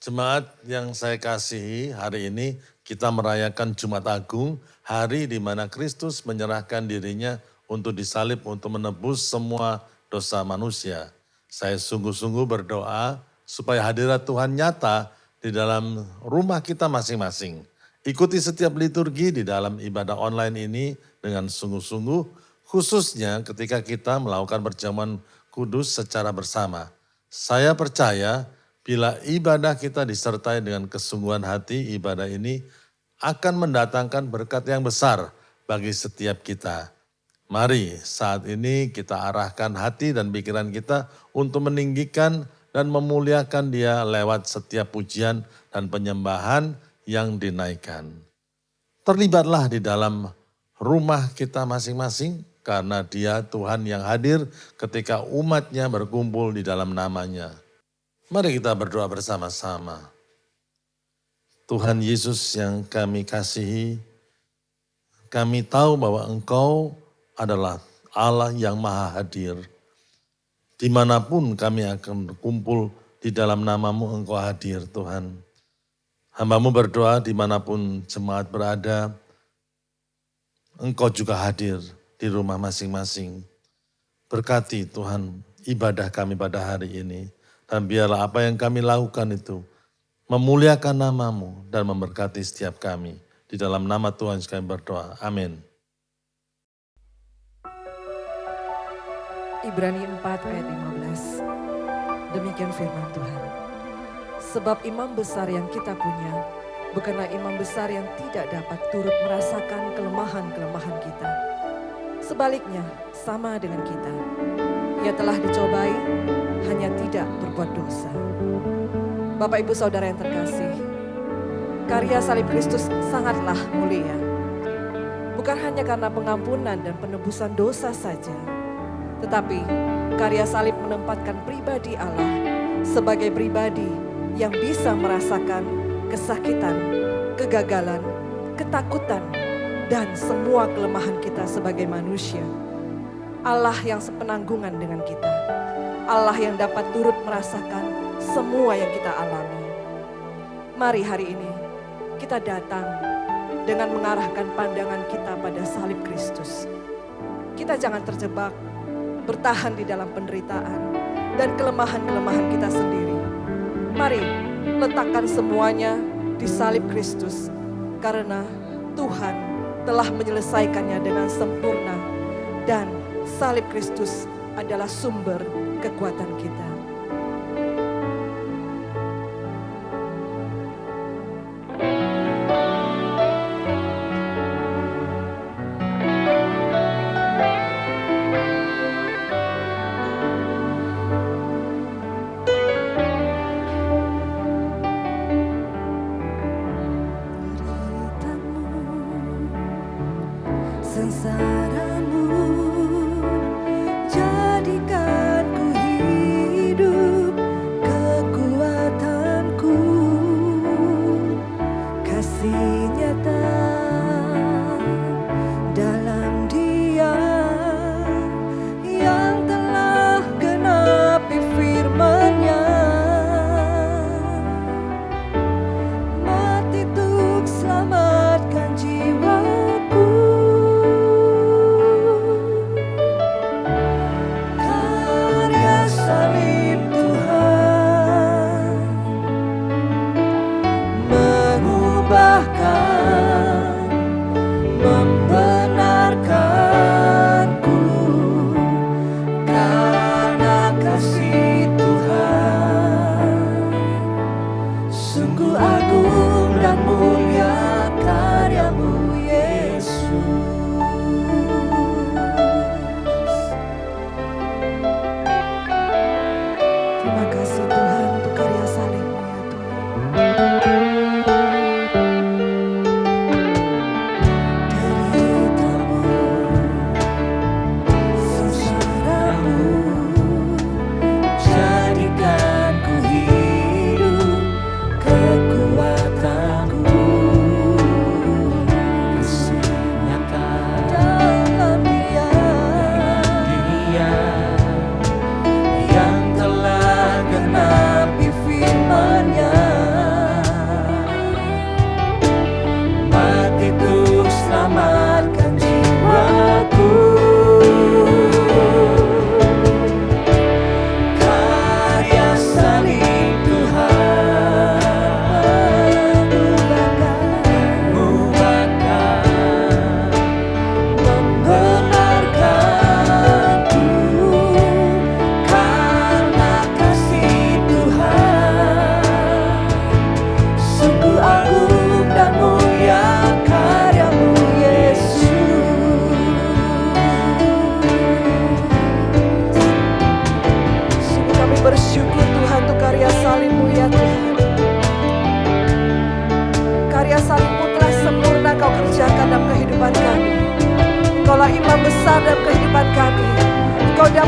Jemaat yang saya kasihi, hari ini kita merayakan Jumat Agung, hari di mana Kristus menyerahkan dirinya untuk disalib untuk menebus semua dosa manusia. Saya sungguh-sungguh berdoa supaya hadirat Tuhan nyata di dalam rumah kita masing-masing. Ikuti setiap liturgi di dalam ibadah online ini dengan sungguh-sungguh, khususnya ketika kita melakukan perjamuan kudus secara bersama. Saya percaya bila ibadah kita disertai dengan kesungguhan hati, ibadah ini akan mendatangkan berkat yang besar bagi setiap kita. Mari saat ini kita arahkan hati dan pikiran kita untuk meninggikan dan memuliakan Dia lewat setiap pujian dan penyembahan yang dinaikkan. Terlibatlah di dalam rumah kita masing-masing karena Dia Tuhan yang hadir ketika umatnya berkumpul di dalam namanya. Mari kita berdoa bersama-sama. Tuhan Yesus yang kami kasihi, kami tahu bahwa Engkau adalah Allah yang maha hadir. Dimanapun kami akan berkumpul di dalam namamu Engkau hadir Tuhan. Hamba-Mu berdoa dimanapun jemaat berada, Engkau juga hadir di rumah masing-masing. Berkati Tuhan ibadah kami pada hari ini. Dan biarlah apa yang kami lakukan itu memuliakan namamu dan memberkati setiap kami. Di dalam nama Tuhan kami berdoa. Amin. Ibrani 4 ayat 15. Demikian firman Tuhan. Sebab imam besar yang kita punya bukanlah imam besar yang tidak dapat turut merasakan kelemahan-kelemahan kita. Sebaliknya sama dengan kita. Ia telah dicobai, hanya tidak berbuat dosa. Bapak Ibu Saudara yang terkasih, karya salib Kristus sangatlah mulia. Bukan hanya karena pengampunan dan penebusan dosa saja, tetapi karya salib menempatkan pribadi Allah sebagai pribadi yang bisa merasakan kesakitan, kegagalan, ketakutan, dan semua kelemahan kita sebagai manusia. Allah yang sepenanggungan dengan kita. Allah yang dapat turut merasakan semua yang kita alami. Mari hari ini kita datang dengan mengarahkan pandangan kita pada salib Kristus. Kita jangan terjebak, bertahan di dalam penderitaan dan kelemahan-kelemahan kita sendiri. Mari letakkan semuanya di salib Kristus, karena Tuhan telah menyelesaikannya dengan sempurna dan salib Kristus adalah sumber kekuatan kita. Sengsaramu jadikan ku hidup.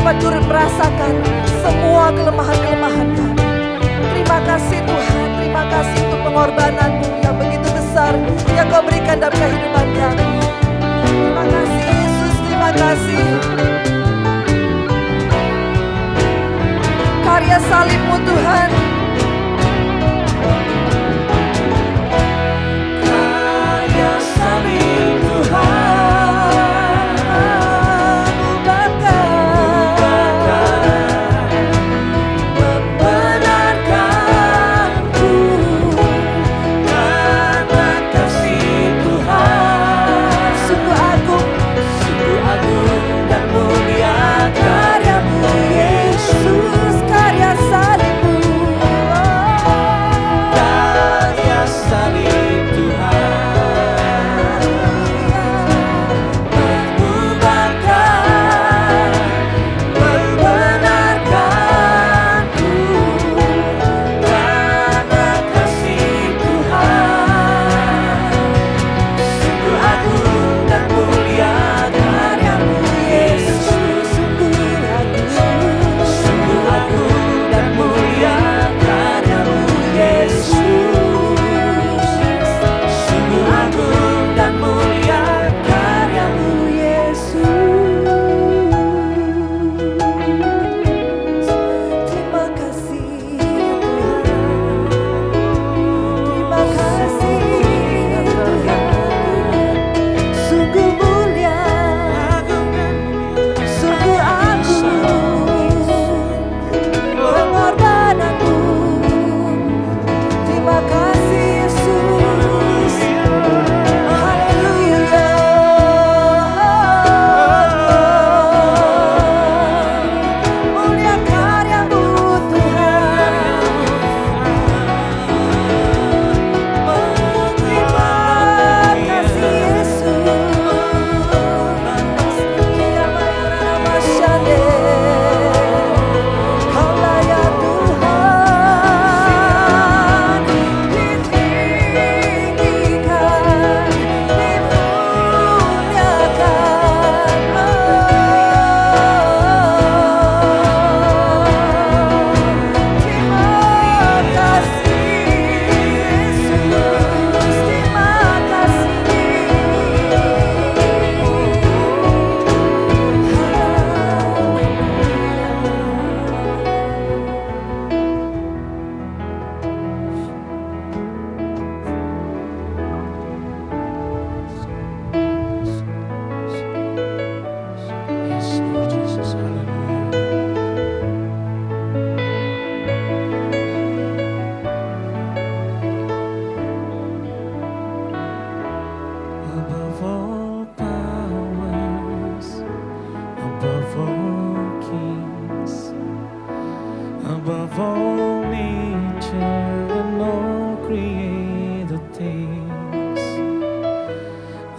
dapat turut merasakan semua kelemahan-kelemahan kami. Terima kasih Tuhan, terima kasih untuk pengorbanan-Mu yang begitu besar yang Kau berikan dalam kehidupan kami. Terima kasih Yesus, terima kasih. Karya salib-Mu Tuhan. Karya salib Tuhan membenarkanku karena kasih Tuhan. Sungguh agung dan mulia karya-Mu Yesus. Karya salib-Mu, karya salib Tuhan mengubahkan, membenarkanku karena kasih Tuhan. Sungguh agung dan mulia karya-Mu Yesus. Sungguh agung dan mulia karya-Mu Yesus. Sungguh agung dan mulia karya-Mu Yesus. Terima kasih Tuhan, terima kasih Tuhan. Sungguh mulia, sungguh agung pengorbanan-Mu. Terima kasih Yesus. Haleluya. Mulia karya-Mu Tuhan. Terima kasih Yesus. Kaulah ya Tuhan, ditinggikan, dimuliakan. Terima kasih Yesus, terima Yes, Lord Jesus, hallelujah. Above all powers, above all kings, above all nature and all created things,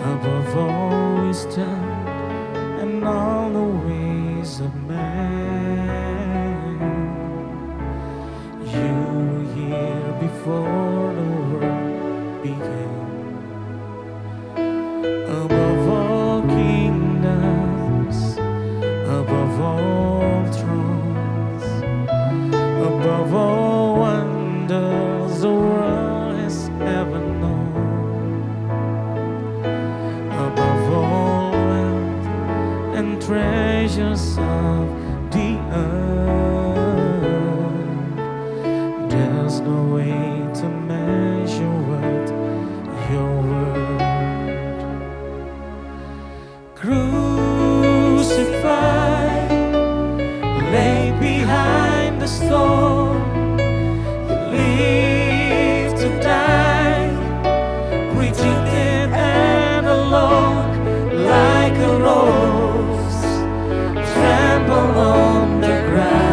above all wisdom and all the ways of man. You were here before the world began. Above all kingdoms, above all thrones, above all wonders the world has ever known, above all wealth and treasures of the earth, there's no way to measure what your word. Crucified, lay behind the stone, you live to die, rejected and alone, like a rose trampled on the ground.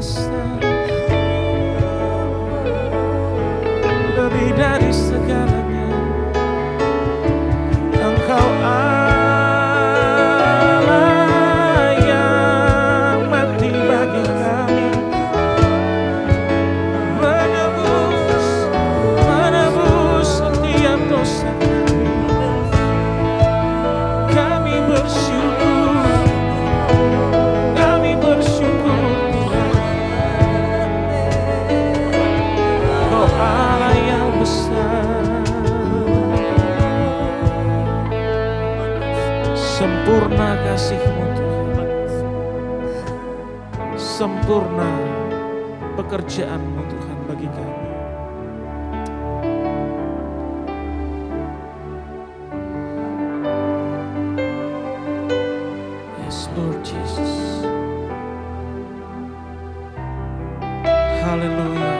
besar, lebih dari segalanya. Engkau Allah yang mati bagi kami, menebus setiap dosa kami. Kami bersyukur Tuhan. Kau Allah yang besar, sempurna kasih-Mu Tuhan, sempurna pekerjaan-Mu Tuhan bagi kami. Yes, Lord Jesus. Haleluya.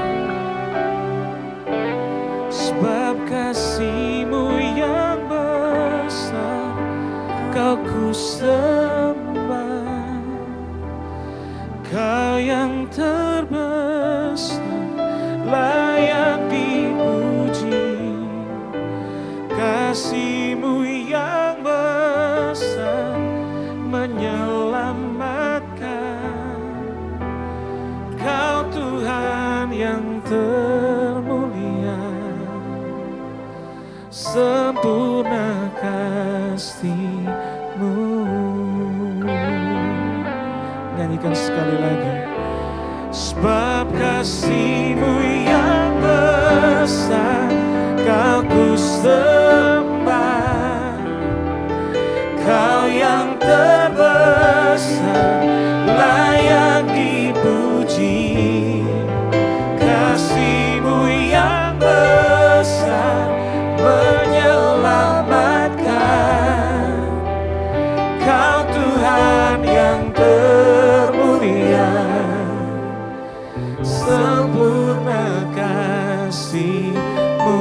Sebab kasih-Mu yang besar, Kau ku sembah. Kau yang terbesar, layak dipuji. Kasih-Mu yang besar menyelamatkan. Kau Tuhan yang termulia, sempurna kasih-Mu. Nyanyikan sekali lagi. Sebab kasih-Mu yang besar, Kau ku sembah. Kau yang terbesar, layak dipuji. Kasih-Mu yang besar menyelamatkan. Kau Tuhan yang termulia, sempurna kasih-Mu.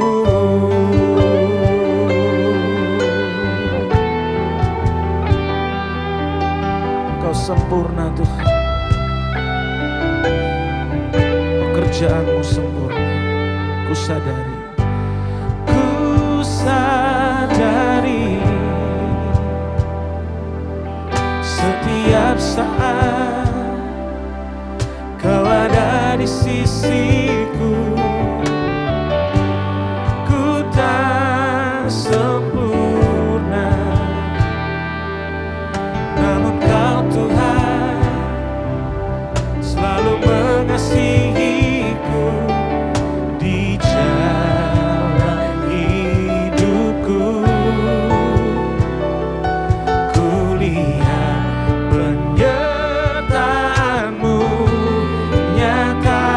Engkau sempurna Tuhan, pekerjaan-Mu sempurna. Ku sadari, setiap saat Kau ada di sisiku. Ku tak sempurna, namun Kau Tuhan selalu mengasihiku di jalan hidupku. Ku lihat penyertaan-Mu nyata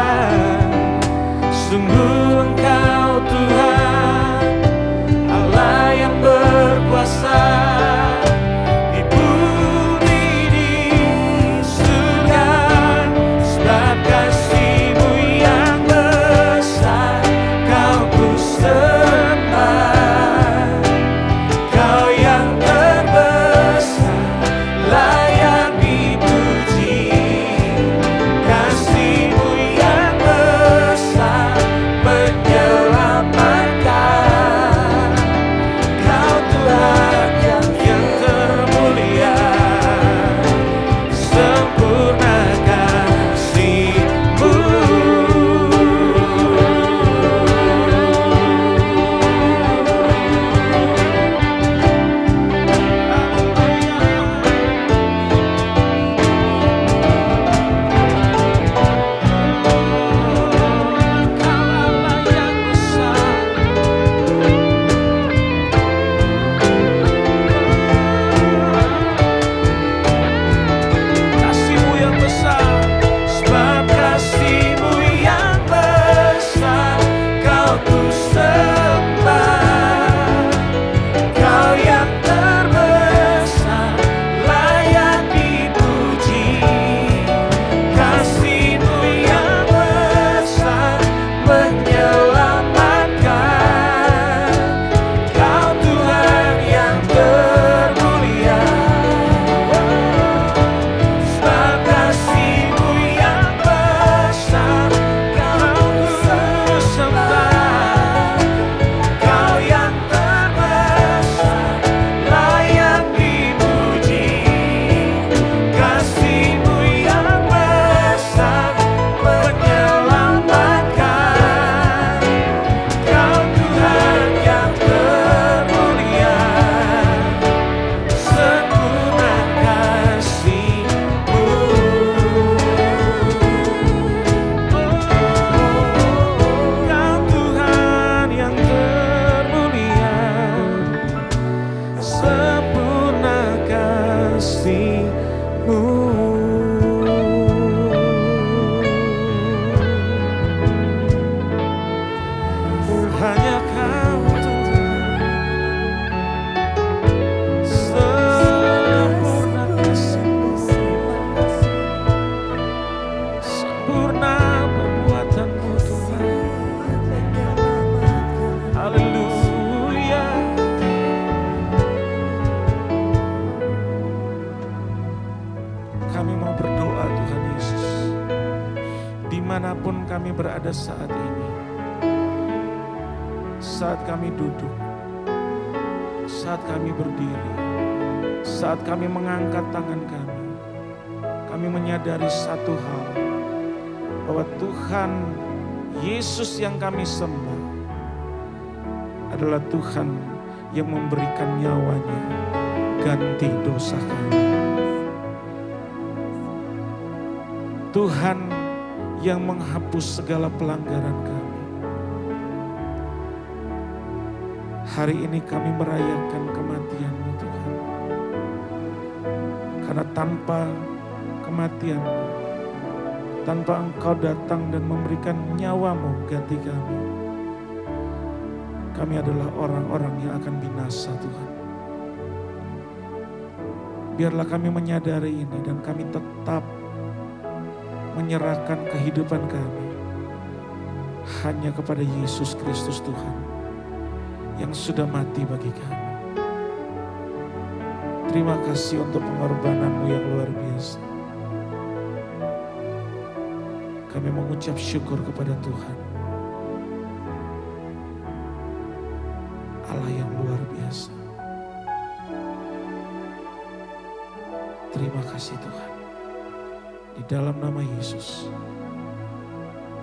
sempurna perbuatan-Mu Tuhan. Haleluya. Kami mau berdoa Tuhan Yesus, dimanapun kami berada saat ini, saat kami duduk, saat kami berdiri, saat kami mengangkat tangan kami menyadari satu hal, bahwa Tuhan Yesus yang kami sembah adalah Tuhan yang memberikan nyawanya ganti dosa kami. Tuhan yang menghapus segala pelanggaran kami. Hari ini kami merayakan kematian-Mu Tuhan. Karena tanpa kematian-Mu, tanpa Engkau datang dan memberikan nyawa-Mu ganti kami adalah orang-orang yang akan binasa Tuhan. Biarlah kami menyadari ini dan kami tetap menyerahkan kehidupan kami hanya kepada Yesus Kristus Tuhan yang sudah mati bagi kami. Terima kasih untuk pengorbanan-Mu yang luar biasa. Kami mengucap syukur kepada Tuhan, Allah yang luar biasa. Terima kasih Tuhan. Di dalam nama Yesus.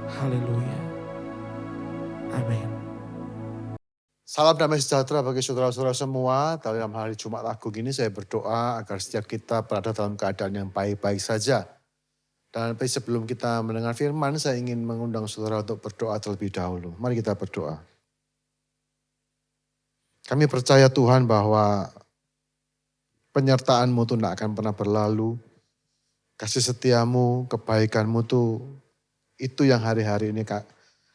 Haleluya. Amin. Salam damai sejahtera bagi saudara-saudara semua. Dalam hari Jumat Agung ini saya berdoa agar setiap kita berada dalam keadaan yang baik-baik saja. Dan sebelum kita mendengar firman, saya ingin mengundang saudara untuk berdoa terlebih dahulu. Mari kita berdoa. Kami percaya Tuhan bahwa penyertaan-Mu itu tidak akan pernah berlalu. Kasih setiamu, kebaikanmu tuh itu yang hari-hari ini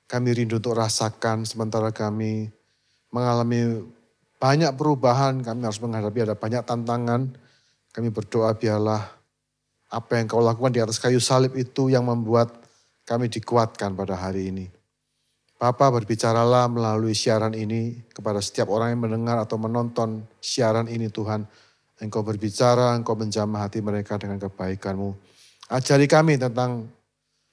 kami rindu untuk rasakan sementara kami mengalami banyak perubahan, kami harus menghadapi ada banyak tantangan. Kami berdoa biarlah apa yang Kau lakukan di atas kayu salib itu yang membuat kami dikuatkan pada hari ini. Bapa, berbicaralah melalui siaran ini kepada setiap orang yang mendengar atau menonton siaran ini Tuhan. Engkau berbicara, Engkau menjamah hati mereka dengan kebaikan-Mu. Ajari kami tentang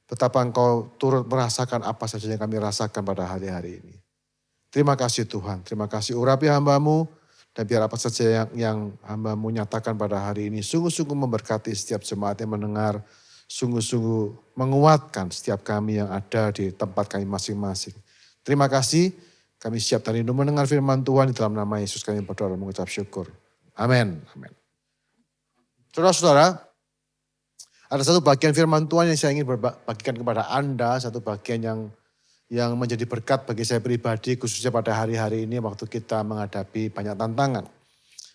betapa Engkau turut merasakan apa saja yang kami rasakan pada hari-hari ini. Terima kasih Tuhan, terima kasih urapi hamba-Mu. Dan biar apa saja yang hamba-Mu nyatakan pada hari ini sungguh-sungguh memberkati setiap jemaat yang mendengar. Sungguh-sungguh menguatkan setiap kami yang ada di tempat kami masing-masing. Terima kasih, kami siap dan rindu mendengar firman Tuhan. Di dalam nama Yesus kami berdoa dan mengucap syukur. Amin. Amin. Saudara-saudara, ada satu bagian firman Tuhan yang saya ingin bagikan kepada Anda, satu bagian yang menjadi berkat bagi saya pribadi, khususnya pada hari-hari ini waktu kita menghadapi banyak tantangan.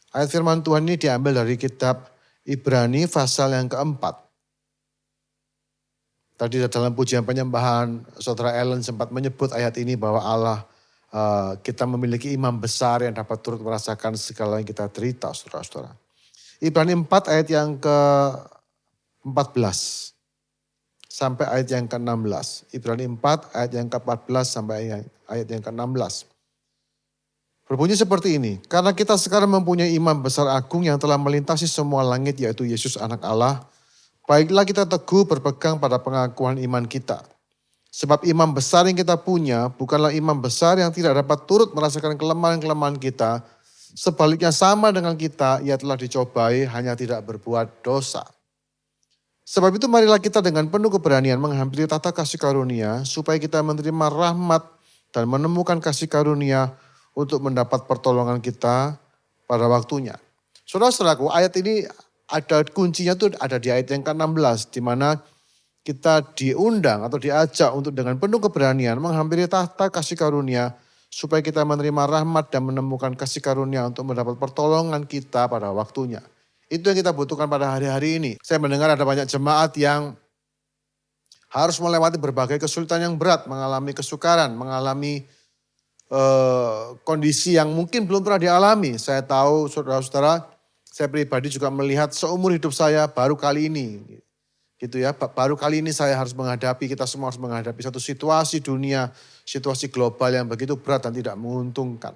Ayat firman Tuhan ini diambil dari kitab Ibrani pasal yang keempat. Tadi dalam pujian penyembahan, Saudara Ellen sempat menyebut ayat ini bahwa Allah kita memiliki imam besar yang dapat turut merasakan segala yang kita derita, saudara-saudara. Ibrani 4 ayat yang ke-14 sampai ayat yang ke-16. Ibrani 4 ayat yang ke-14 sampai ayat yang ke-16. Berbunyi seperti ini, karena kita sekarang mempunyai imam besar agung yang telah melintasi semua langit, yaitu Yesus anak Allah. Baiklah kita teguh berpegang pada pengakuan iman kita. Sebab imam besar yang kita punya bukanlah imam besar yang tidak dapat turut merasakan kelemahan-kelemahan kita. Sebaliknya sama dengan kita, ia telah dicobai hanya tidak berbuat dosa. Sebab itu marilah kita dengan penuh keberanian menghampiri tahta kasih karunia supaya kita menerima rahmat dan menemukan kasih karunia untuk mendapat pertolongan kita pada waktunya. Saudara-saudaraku, ayat ini ada kuncinya tuh ada di ayat yang ke-16 di mana kita diundang atau diajak untuk dengan penuh keberanian menghampiri tahta kasih karunia supaya kita menerima rahmat dan menemukan kasih karunia untuk mendapat pertolongan kita pada waktunya. Itu yang kita butuhkan pada hari-hari ini. Saya mendengar ada banyak jemaat yang harus melewati berbagai kesulitan yang berat, mengalami kesukaran, mengalami kondisi yang mungkin belum pernah dialami. Saya tahu saudara-saudara, saya pribadi juga melihat seumur hidup saya baru kali ini. Gitu ya, baru kali ini saya harus menghadapi, kita semua harus menghadapi satu situasi dunia, situasi global yang begitu berat dan tidak menguntungkan.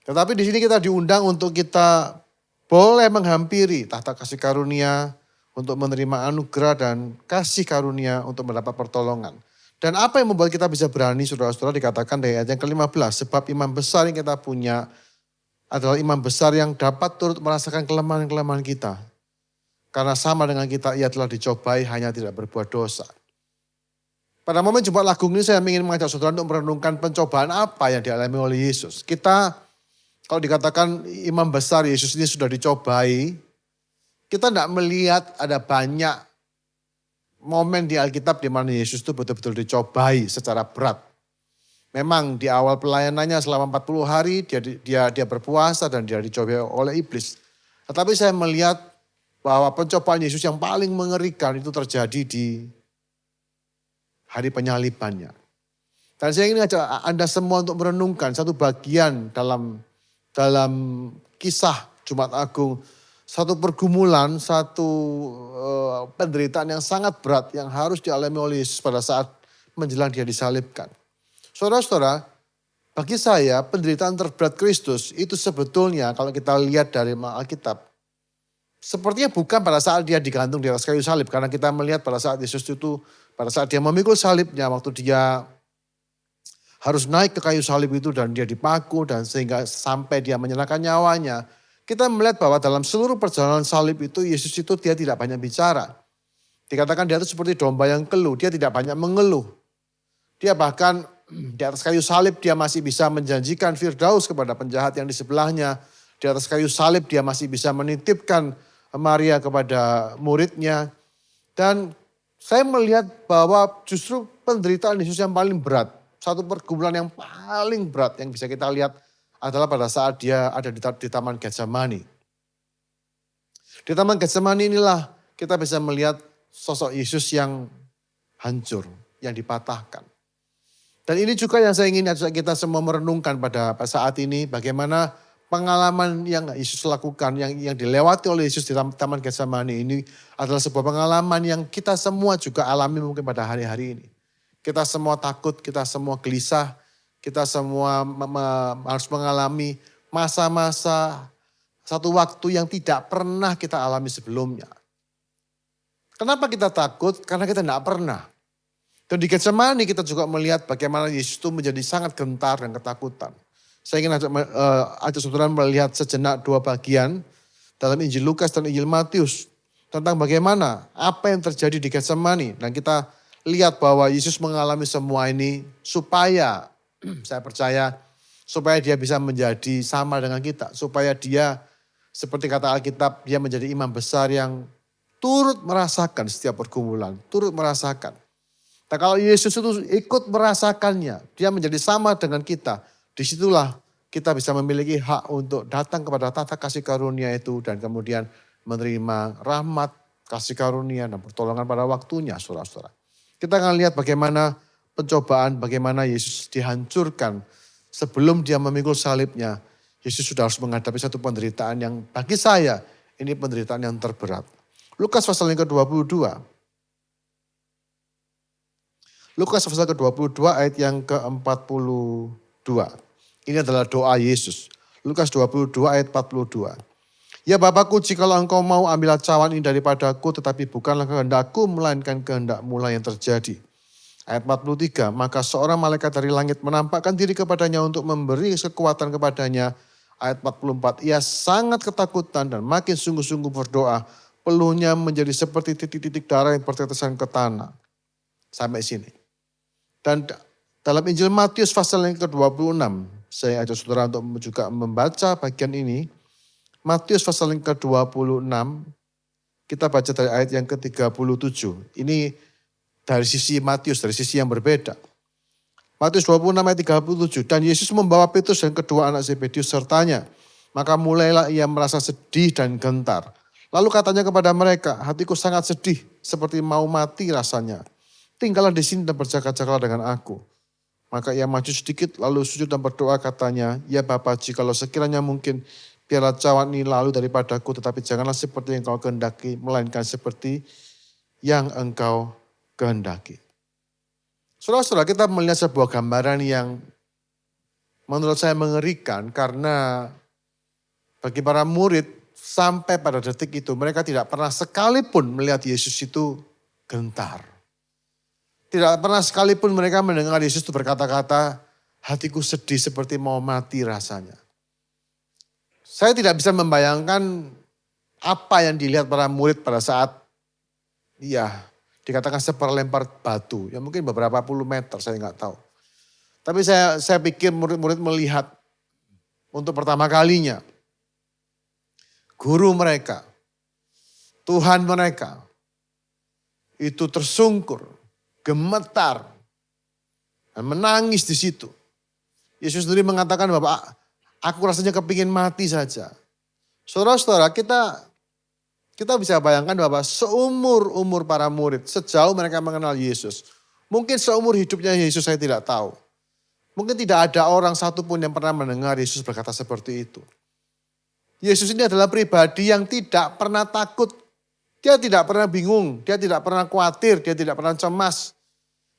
Tetapi di sini kita diundang untuk kita boleh menghampiri tahta kasih karunia untuk menerima anugerah dan kasih karunia untuk mendapat pertolongan. Dan apa yang membuat kita bisa berani, saudara-saudara, dikatakan dari ayat yang ke-15, sebab imam besar yang kita punya adalah imam besar yang dapat turut merasakan kelemahan-kelemahan kita. Karena sama dengan kita, ia telah dicobai hanya tidak berbuat dosa. Pada momen Jumat Agung ini saya ingin mengajak saudara untuk merenungkan pencobaan apa yang dialami oleh Yesus. Kita, kalau dikatakan imam besar Yesus ini sudah dicobai, kita tidak melihat ada banyak momen di Alkitab di mana Yesus itu betul-betul dicobai secara berat. Memang di awal pelayanannya selama 40 hari dia berpuasa dan dia dicobai oleh iblis. Tetapi saya melihat bahwa pencobaan Yesus yang paling mengerikan itu terjadi di hari penyalibannya. Dan saya ingin ajak Anda semua untuk merenungkan satu bagian dalam kisah Jumat Agung. Satu pergumulan, satu penderitaan yang sangat berat yang harus dialami oleh Yesus pada saat menjelang dia disalibkan. Saudara-saudara, bagi saya penderitaan terberat Kristus itu sebetulnya kalau kita lihat dari Alkitab, sepertinya bukan pada saat dia digantung di atas kayu salib. Karena kita melihat pada saat Yesus itu, pada saat dia memikul salibnya, waktu dia harus naik ke kayu salib itu dan dia dipaku dan sehingga sampai dia menyerahkan nyawanya. Kita melihat bahwa dalam seluruh perjalanan salib itu, Yesus itu dia tidak banyak bicara. Dikatakan dia itu seperti domba yang keluh, dia tidak banyak mengeluh. Dia bahkan di atas kayu salib dia masih bisa menjanjikan Firdaus kepada penjahat yang di sebelahnya. Di atas kayu salib dia masih bisa menitipkan Maria kepada muridnya. Dan saya melihat bahwa justru penderitaan Yesus yang paling berat, satu pergumulan yang paling berat yang bisa kita lihat adalah pada saat dia ada di Taman Getsemani. Di Taman Getsemani inilah kita bisa melihat sosok Yesus yang hancur, yang dipatahkan. Dan ini juga yang saya ingin ajak kita semua merenungkan pada saat ini, bagaimana pengalaman yang Yesus lakukan, yang dilewati oleh Yesus di Taman Getsemani ini adalah sebuah pengalaman yang kita semua juga alami mungkin pada hari-hari ini. Kita semua takut, kita semua gelisah, kita semua harus mengalami masa-masa satu waktu yang tidak pernah kita alami sebelumnya. Kenapa kita takut? Karena kita tidak pernah. Dan di Getsemani kita juga melihat bagaimana Yesus itu menjadi sangat gentar dan ketakutan. Saya ingin ajak saudara melihat sejenak dua bagian dalam Injil Lukas dan Injil Matius tentang bagaimana apa yang terjadi di Getsemani. Dan kita lihat bahwa Yesus mengalami semua ini supaya, saya percaya, supaya dia bisa menjadi sama dengan kita. Supaya dia, seperti kata Alkitab, dia menjadi imam besar yang turut merasakan setiap pergumulan, turut merasakan. Nah kalau Yesus itu ikut merasakannya, dia menjadi sama dengan kita. Disitulah kita bisa memiliki hak untuk datang kepada tahta kasih karunia itu dan kemudian menerima rahmat, kasih karunia dan pertolongan pada waktunya, saudara-saudara. Kita akan lihat bagaimana pencobaan, bagaimana Yesus dihancurkan sebelum dia memikul salibnya. Yesus sudah harus menghadapi satu penderitaan yang bagi saya ini penderitaan yang terberat. Lukas pasal yang ke-22. Lukas pasal ke-22 ayat yang ke-42. Ini adalah doa Yesus. Lukas 22 ayat 42. Ya Bapakku, jikalau engkau mau ambillah cawan ini daripadaku, tetapi bukanlah kehendakku melainkan kehendakmu lah yang terjadi. Ayat 43, maka seorang malaikat dari langit menampakkan diri kepadanya untuk memberi kekuatan kepadanya. Ayat 44, ia sangat ketakutan dan makin sungguh-sungguh berdoa. Peluhnya menjadi seperti titik-titik darah yang bertetesan ke tanah. Sampai sini. Dan dalam Injil Matius pasal yang ke-26, saya ajak saudara untuk juga membaca bagian ini. Matius pasal yang ke-26, kita baca dari ayat yang ke-37. Ini dari sisi Matius, dari sisi yang berbeda. Matius 26 ayat 37, dan Yesus membawa Petrus dan kedua anak Zebedius sertanya. Maka mulailah ia merasa sedih dan gentar. Lalu katanya kepada mereka, hatiku sangat sedih, seperti mau mati rasanya. Tinggallah di sini dan berjaga-jagalah dengan aku. Maka ia maju sedikit lalu sujud dan berdoa katanya, ya Bapa, jikalau sekiranya mungkin biarlah cawan ini lalu daripadaku, tetapi janganlah seperti yang kau kehendaki, melainkan seperti yang engkau kehendaki. Saudara-saudara, kita melihat sebuah gambaran yang menurut saya mengerikan karena bagi para murid sampai pada detik itu mereka tidak pernah sekalipun melihat Yesus itu gentar. Tidak pernah sekalipun mereka mendengar Yesus itu berkata-kata, hatiku sedih seperti mau mati rasanya. Saya tidak bisa membayangkan apa yang dilihat para murid pada saat dikatakan seperlempar batu. Ya mungkin beberapa puluh meter, saya nggak tahu. Tapi saya pikir murid-murid melihat untuk pertama kalinya guru mereka, Tuhan mereka itu tersungkur, gemetar, dan menangis di situ. Yesus sendiri mengatakan bahwa aku rasanya kepingin mati saja. Saudara-saudara, kita bisa bayangkan bahwa seumur-umur para murid, sejauh mereka mengenal Yesus, mungkin seumur hidupnya Yesus saya tidak tahu. Mungkin tidak ada orang satupun yang pernah mendengar Yesus berkata seperti itu. Yesus ini adalah pribadi yang tidak pernah takut. Dia tidak pernah bingung, dia tidak pernah khawatir, dia tidak pernah cemas.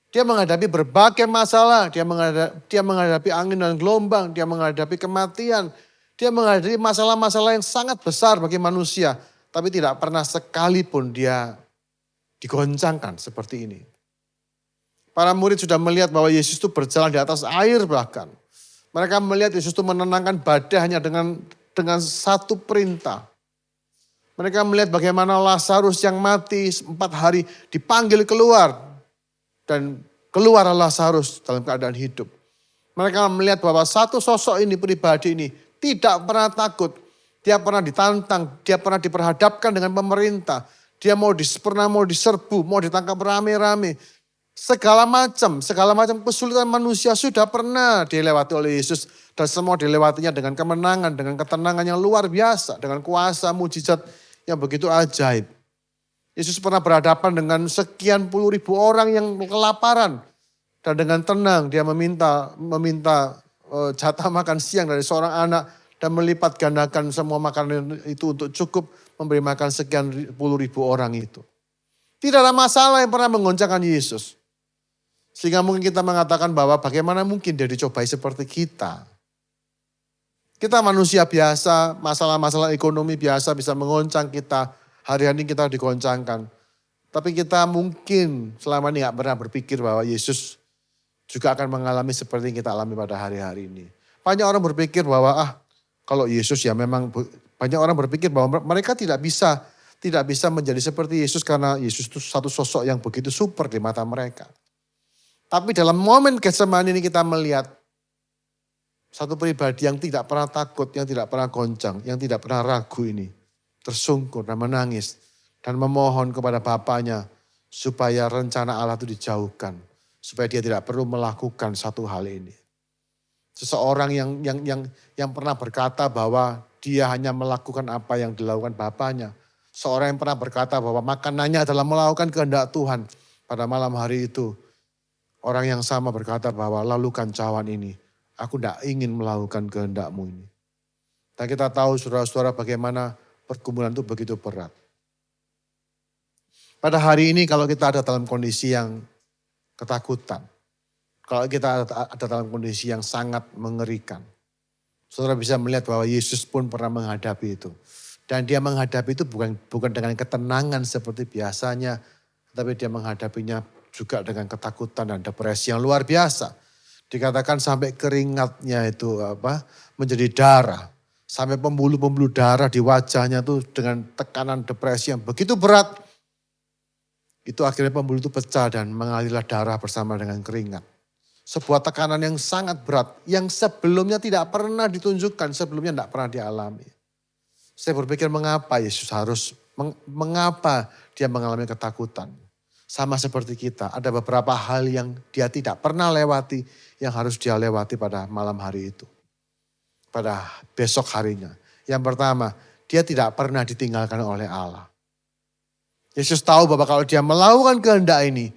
Dia menghadapi berbagai masalah, dia menghadapi angin dan gelombang, dia menghadapi kematian. Dia menghadapi masalah-masalah yang sangat besar bagi manusia. Tapi tidak pernah sekalipun dia digoncangkan seperti ini. Para murid sudah melihat bahwa Yesus itu berjalan di atas air bahkan. Mereka melihat Yesus itu menenangkan badai hanya dengan satu perintah. Mereka melihat bagaimana Lazarus yang mati 4 hari dipanggil keluar. Dan keluar Lazarus dalam keadaan hidup. Mereka melihat bahwa satu sosok ini, pribadi ini tidak pernah takut. Dia pernah ditantang, dia pernah diperhadapkan dengan pemerintah. Dia mau diserbu, mau ditangkap rame-rame. Segala macam kesulitan manusia sudah pernah dilewati oleh Yesus. Dan semua dilewatinya dengan kemenangan, dengan ketenangan yang luar biasa. Dengan kuasa mujizat yang begitu ajaib. Yesus pernah berhadapan dengan sekian puluh ribu orang yang kelaparan. Dan dengan tenang dia meminta jatah makan siang dari seorang anak. Dan melipat gandakan semua makanan itu untuk cukup memberi makan sekian puluh ribu orang itu. Tidak ada masalah yang pernah menggoncangkan Yesus. Sehingga mungkin kita mengatakan bahwa bagaimana mungkin dia dicobai seperti kita. Kita manusia biasa, masalah-masalah ekonomi biasa bisa mengoncang kita. Hari-hari kita digoncangkan. Tapi kita mungkin selama ini gak pernah berpikir bahwa Yesus juga akan mengalami seperti yang kita alami pada hari-hari ini. Banyak orang berpikir bahwa kalau Yesus ya memang, banyak orang berpikir bahwa mereka tidak bisa menjadi seperti Yesus karena Yesus itu satu sosok yang begitu super di mata mereka. Tapi dalam momen Getsemani ini kita melihat satu pribadi yang tidak pernah takut, yang tidak pernah goncang, yang tidak pernah ragu ini. Tersungkur dan menangis dan memohon kepada Bapaknya supaya rencana Allah itu dijauhkan. Supaya dia tidak perlu melakukan satu hal ini. Seseorang yang pernah berkata bahwa dia hanya melakukan apa yang dilakukan Bapaknya. Seorang yang pernah berkata bahwa makanannya adalah melakukan kehendak Tuhan. Pada malam hari itu orang yang sama berkata bahwa lalukan cawan ini. Aku tidak ingin melakukan kehendak-Mu ini. Dan kita tahu saudara-saudara bagaimana pergumulan itu begitu berat. Pada hari ini kalau kita ada dalam kondisi yang ketakutan. Kalau kita ada dalam kondisi yang sangat mengerikan. Saudara bisa melihat bahwa Yesus pun pernah menghadapi itu. Dan dia menghadapi itu bukan dengan ketenangan seperti biasanya. Tapi dia menghadapinya juga dengan ketakutan dan depresi yang luar biasa. Dikatakan sampai keringatnya itu menjadi darah. Sampai pembuluh-pembuluh darah di wajahnya tuh dengan tekanan depresi yang begitu berat. Itu akhirnya pembuluh itu pecah dan mengalirlah darah bersama dengan keringat. Sebuah tekanan yang sangat berat. Yang sebelumnya tidak pernah ditunjukkan, sebelumnya tidak pernah dialami. Saya berpikir mengapa Yesus mengapa dia mengalami ketakutan. Sama seperti kita, ada beberapa hal yang dia tidak pernah lewati, yang harus dia lewati pada malam hari itu. Pada besok harinya. Yang pertama, dia tidak pernah ditinggalkan oleh Allah. Yesus tahu bahwa kalau dia melakukan kehendak ini,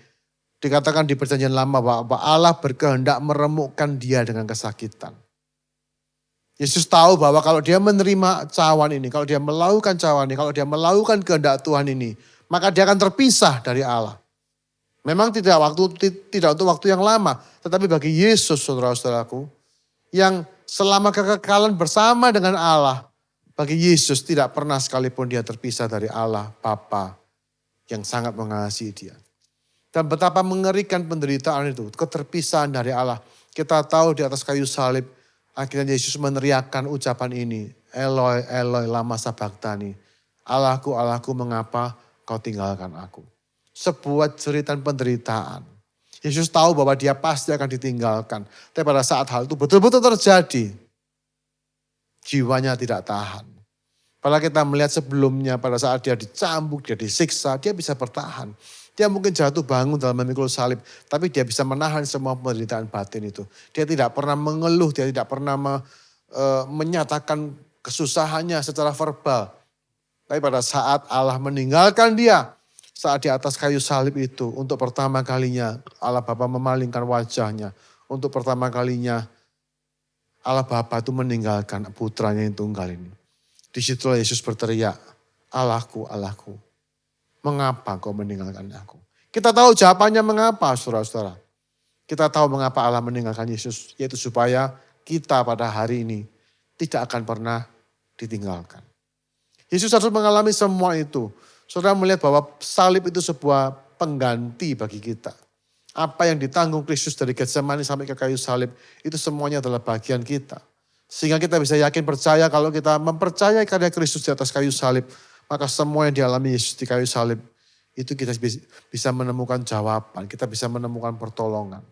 dikatakan di perjanjian lama bahwa Allah berkehendak meremukkan dia dengan kesakitan. Yesus tahu bahwa kalau dia menerima cawan ini, kalau dia melakukan cawan ini, kalau dia melakukan kehendak Tuhan ini, maka dia akan terpisah dari Allah. Memang tidak untuk waktu yang lama, tetapi bagi Yesus saudara-saudaraku, yang selama kekekalan bersama dengan Allah, bagi Yesus tidak pernah sekalipun dia terpisah dari Allah Bapa yang sangat mengasihi dia. Dan betapa mengerikan penderitaan itu, keterpisahan dari Allah. Kita tahu di atas kayu salib, akhirnya Yesus meneriakkan ucapan ini, Eloi, Eloi, lama sabachthani. Allahku, Allahku, mengapa kau tinggalkan aku? Sebuah jeritan penderitaan. Yesus tahu bahwa dia pasti akan ditinggalkan. Tapi pada saat hal itu betul-betul terjadi, jiwanya tidak tahan. Padahal kita melihat sebelumnya pada saat dia dicambuk, dia disiksa, dia bisa bertahan. Dia mungkin jatuh bangun dalam memikul salib, tapi dia bisa menahan semua penderitaan batin itu. Dia tidak pernah mengeluh, dia tidak pernah menyatakan kesusahannya secara verbal. Tapi pada saat Allah meninggalkan dia, saat di atas kayu salib itu, untuk pertama kalinya Allah Bapa memalingkan wajahnya. Untuk pertama kalinya Allah Bapa itu meninggalkan putranya yang tunggal ini. Disitulah Yesus berteriak, Allahku, Allahku, mengapa kau meninggalkan aku? Kita tahu jawabannya mengapa, saudara-saudara. Kita tahu mengapa Allah meninggalkan Yesus, yaitu supaya kita pada hari ini tidak akan pernah ditinggalkan. Yesus harus mengalami semua itu. Saudara melihat bahwa salib itu sebuah pengganti bagi kita. Apa yang ditanggung Kristus dari Getsemani sampai ke kayu salib, itu semuanya adalah bagian kita. Sehingga kita bisa yakin percaya kalau kita mempercayai karya Kristus di atas kayu salib, maka semua yang dialami Yesus di kayu salib, itu kita bisa menemukan jawaban, kita bisa menemukan pertolongan.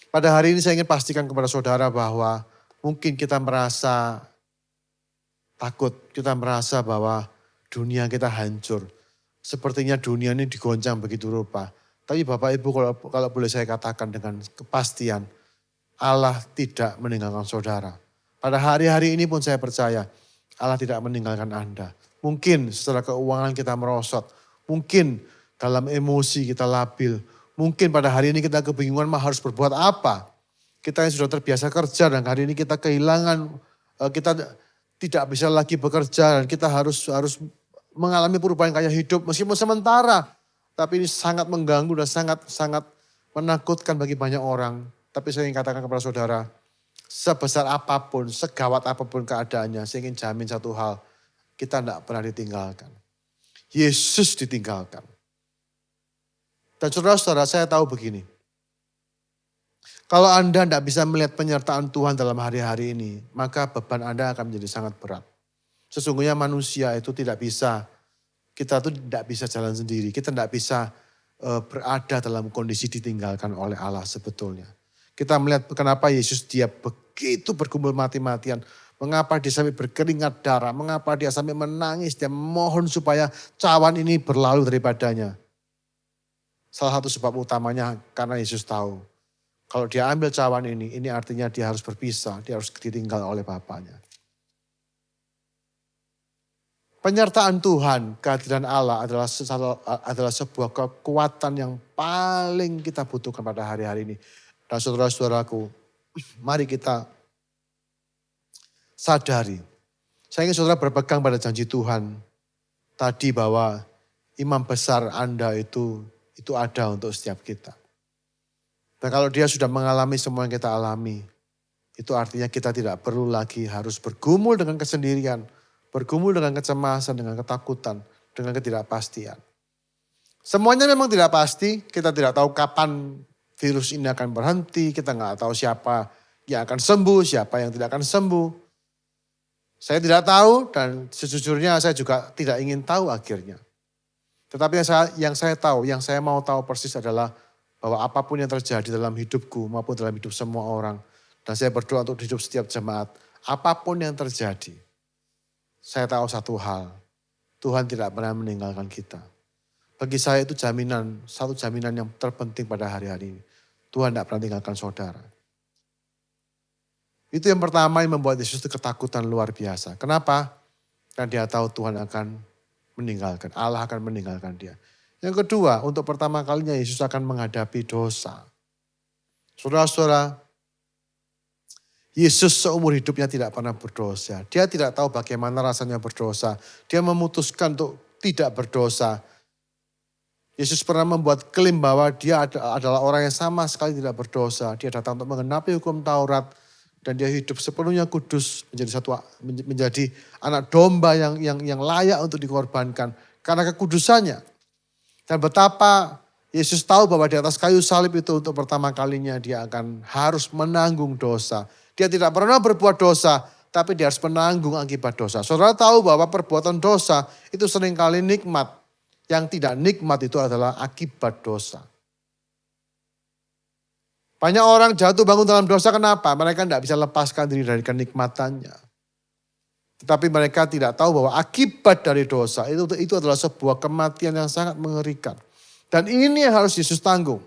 Pada hari ini saya ingin pastikan kepada saudara bahwa mungkin kita merasa takut, kita merasa bahwa dunia kita hancur. Sepertinya dunia ini digoncang begitu rupa. Tapi Bapak Ibu kalau boleh saya katakan dengan kepastian, Allah tidak meninggalkan saudara. Pada hari-hari ini pun saya percaya Allah tidak meninggalkan Anda. Mungkin setelah keuangan kita merosot, mungkin dalam emosi kita labil, mungkin pada hari ini kita kebingungan harus berbuat apa. Kita yang sudah terbiasa kerja dan hari ini kita kehilangan, kita tidak bisa lagi bekerja dan kita harus mengalami perubahan gaya hidup meskipun sementara. Tapi ini sangat mengganggu dan sangat menakutkan bagi banyak orang. Tapi saya ingin katakan kepada saudara, sebesar apapun, segawat apapun keadaannya, saya ingin jamin satu hal, kita tidak pernah ditinggalkan. Yesus ditinggalkan. Dan saudara-saudara, saya tahu begini, kalau Anda tidak bisa melihat penyertaan Tuhan dalam hari-hari ini, maka beban Anda akan menjadi sangat berat. Sesungguhnya manusia itu tidak bisa, kita tuh tidak bisa jalan sendiri. Kita tidak bisa berada dalam kondisi ditinggalkan oleh Allah sebetulnya. Kita melihat kenapa Yesus dia begitu bergumul mati-matian. Mengapa dia sampai berkeringat darah. Mengapa dia sampai menangis. Dia mohon supaya cawan ini berlalu daripadanya. Salah satu sebab utamanya karena Yesus tahu. Kalau dia ambil cawan ini artinya dia harus berpisah. Dia harus ditinggal oleh Bapaknya. Penyertaan Tuhan, kehadiran Allah adalah sebuah kekuatan yang paling kita butuhkan pada hari-hari ini. Dan saudara-saudaraku, mari kita sadari. Saya ingin saudara berpegang pada janji Tuhan tadi bahwa imam besar Anda itu ada untuk setiap kita. Dan kalau dia sudah mengalami semua yang kita alami, itu artinya kita tidak perlu lagi harus bergumul dengan kesendirian, bergumul dengan kecemasan, dengan ketakutan, dengan ketidakpastian. Semuanya memang tidak pasti, kita tidak tahu kapan virus ini akan berhenti, kita nggak tahu siapa yang akan sembuh, siapa yang tidak akan sembuh. Saya tidak tahu dan sejujurnya saya juga tidak ingin tahu akhirnya. Tetapi yang saya tahu, yang saya mau tahu persis adalah bahwa apapun yang terjadi dalam hidupku maupun dalam hidup semua orang, dan saya berdoa untuk hidup setiap jemaat, apapun yang terjadi, saya tahu satu hal, Tuhan tidak pernah meninggalkan kita. Bagi saya itu satu jaminan yang terpenting pada hari-hari ini. Tuhan tidak pernah tinggalkan saudara. Itu yang pertama yang membuat Yesus itu ketakutan luar biasa. Kenapa? Karena dia tahu Tuhan akan meninggalkan, Allah akan meninggalkan dia. Yang kedua, untuk pertama kalinya Yesus akan menghadapi dosa. Saudara-saudara, Yesus seumur hidupnya tidak pernah berdosa. Dia tidak tahu bagaimana rasanya berdosa. Dia memutuskan untuk tidak berdosa. Yesus pernah membuat klaim bahwa dia adalah orang yang sama sekali tidak berdosa. Dia datang untuk menggenapi hukum Taurat dan dia hidup sepenuhnya kudus, menjadi anak domba yang layak untuk dikorbankan karena kekudusannya. Dan betapa Yesus tahu bahwa di atas kayu salib itu untuk pertama kalinya dia akan harus menanggung dosa. Dia tidak pernah berbuat dosa, tapi dia harus menanggung akibat dosa. Saudara tahu bahwa perbuatan dosa itu seringkali nikmat. Yang tidak nikmat itu adalah akibat dosa. Banyak orang jatuh bangun dalam dosa, kenapa? Mereka tidak bisa lepaskan diri dari kenikmatannya. Tetapi mereka tidak tahu bahwa akibat dari dosa itu adalah sebuah kematian yang sangat mengerikan. Dan ini yang harus Yesus tanggung.